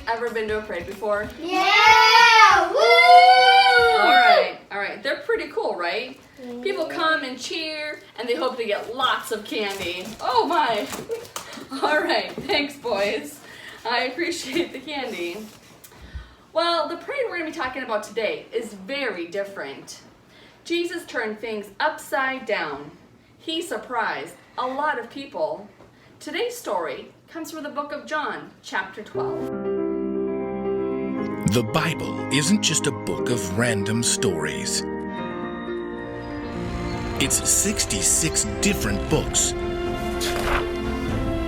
ever been to a parade before? Yeah! Woo! All right. They're pretty cool, right? People come and cheer, and they hope to get lots of candy. Oh my! All right, thanks, boys. I appreciate the candy. Well, the parade we're going to be talking about today is very different. Jesus turned things upside down. He surprised a lot of people. Today's story comes from the book of John, chapter 12. The Bible isn't just a book of random stories. It's 66 different books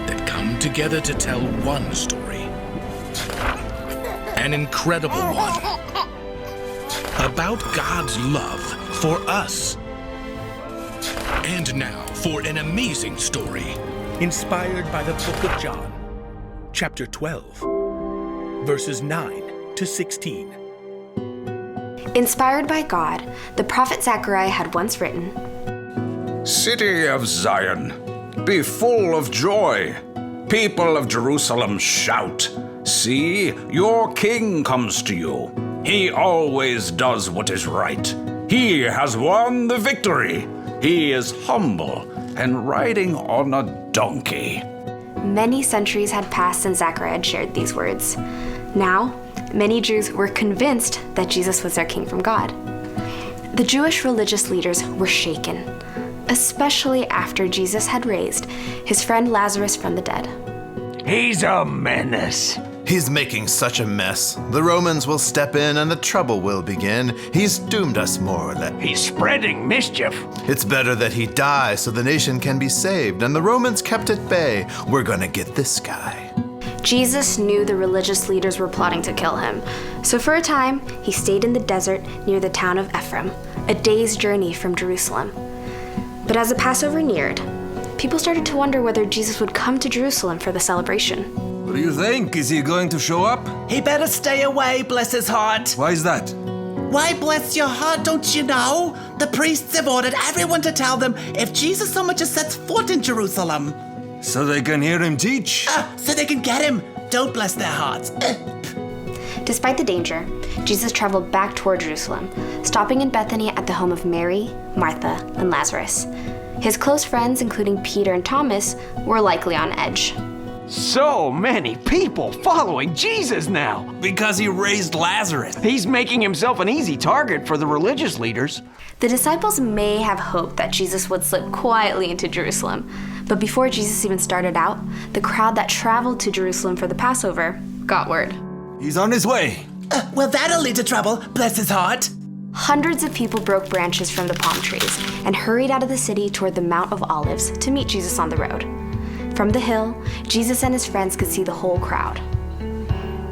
that come together to tell one story. An incredible one. About God's love for us. And now for an amazing story. Inspired by the book of John, chapter 12, verses 9 to 16. Inspired by God, the prophet Zechariah had once written, City of Zion, be full of joy. People of Jerusalem, shout. See, your king comes to you. He always does what is right. He has won the victory. He is humble and riding on a donkey. Many centuries had passed since Zechariah had shared these words. Now, many Jews were convinced that Jesus was their king from God. The Jewish religious leaders were shaken, especially after Jesus had raised his friend Lazarus from the dead. He's a menace. He's making such a mess. The Romans will step in and the trouble will begin. He's doomed us more or less. He's spreading mischief. It's better that he die so the nation can be saved and the Romans kept at bay. We're gonna get this guy. Jesus knew the religious leaders were plotting to kill him. So for a time, he stayed in the desert near the town of Ephraim, a day's journey from Jerusalem. But as the Passover neared, people started to wonder whether Jesus would come to Jerusalem for the celebration. What do you think? Is he going to show up? He better stay away, bless his heart. Why is that? Why, bless your heart, don't you know? The priests have ordered everyone to tell them if Jesus so much as sets foot in Jerusalem. So they can hear him teach? So they can get him. Don't bless their hearts. Despite the danger, Jesus traveled back toward Jerusalem, stopping in Bethany at the home of Mary, Martha, and Lazarus. His close friends, including Peter and Thomas, were likely on edge. So many people following Jesus now. Because he raised Lazarus. He's making himself an easy target for the religious leaders. The disciples may have hoped that Jesus would slip quietly into Jerusalem, but before Jesus even started out, the crowd that traveled to Jerusalem for the Passover got word. He's on his way. Well, that'll lead to trouble, bless his heart. Hundreds of people broke branches from the palm trees and hurried out of the city toward the Mount of Olives to meet Jesus on the road. From the hill, Jesus and his friends could see the whole crowd.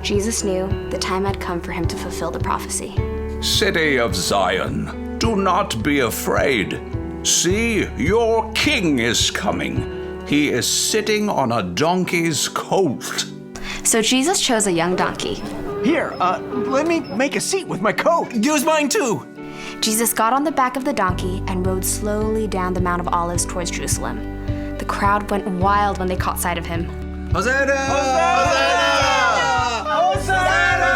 Jesus knew the time had come for him to fulfill the prophecy. City of Zion, do not be afraid. See, your king is coming. He is sitting on a donkey's colt. So Jesus chose a young donkey. Here, let me make a seat with my coat. Use mine too. Jesus got on the back of the donkey and rode slowly down the Mount of Olives towards Jerusalem. The crowd went wild when they caught sight of him. Hosanna! Hosanna!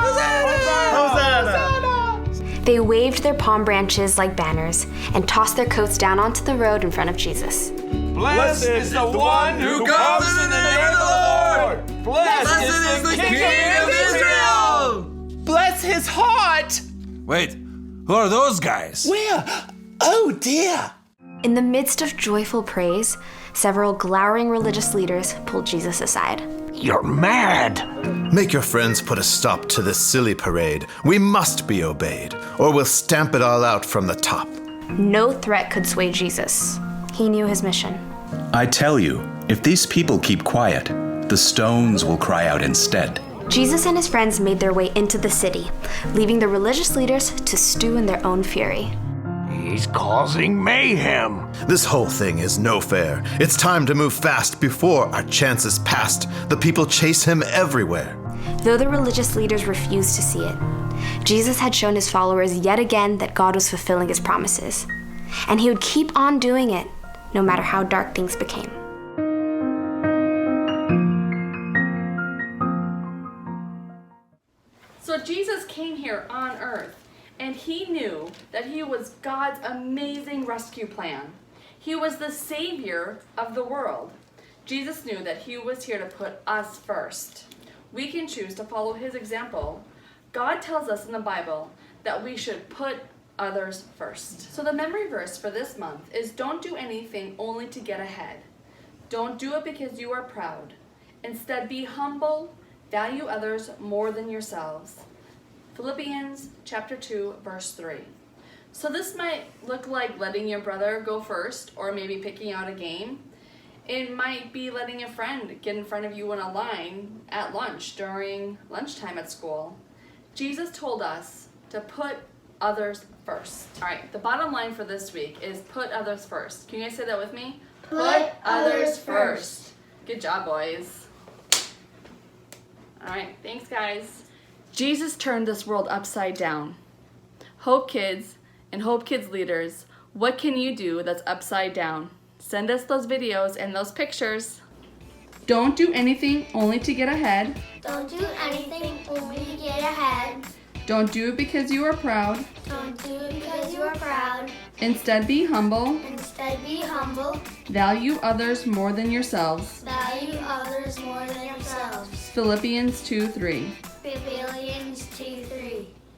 Hosanna! Hosanna! They waved their palm branches like banners and tossed their coats down onto the road in front of Jesus. Blessed is the one who comes in the name of the Lord! Blessed is the King of Israel! Bless his heart. Wait, who are those guys? Where? Oh dear. In the midst of joyful praise, several glowering religious leaders pulled Jesus aside. You're mad! Make your friends put a stop to this silly parade. We must be obeyed, or we'll stamp it all out from the top. No threat could sway Jesus. He knew his mission. I tell you, if these people keep quiet, the stones will cry out instead. Jesus and his friends made their way into the city, leaving the religious leaders to stew in their own fury. He's causing mayhem. This whole thing is no fair. It's time to move fast before our chance is past. The people chase him everywhere. Though the religious leaders refused to see it, Jesus had shown his followers yet again that God was fulfilling his promises. And he would keep on doing it, no matter how dark things became. So Jesus came here on earth, and he knew that he was God's amazing rescue plan. He was the Savior of the world. Jesus knew that he was here to put us first. We can choose to follow his example. God tells us in the Bible that we should put others first. So the memory verse for this month is don't do anything only to get ahead. Don't do it because you are proud. Instead, be humble, value others more than yourselves. Philippians chapter 2, verse 3. So this might look like letting your brother go first, or maybe picking out a game. It might be letting a friend get in front of you in a line at lunch during lunchtime at school. Jesus told us to put others first. All right, the bottom line for this week is put others first. Can you guys say that with me? Put others first. Good job, boys. All right, thanks, guys. Jesus turned this world upside down. Hope Kids and Hope Kids leaders, what can you do that's upside down? Send us those videos and those pictures. Don't do anything only to get ahead. Don't do anything only to get ahead. Don't do it because you are proud. Don't do it because you are proud. Instead, be humble. Instead, be humble. Value others more than yourselves. Value others more than yourselves. Philippians 2:3. Philippians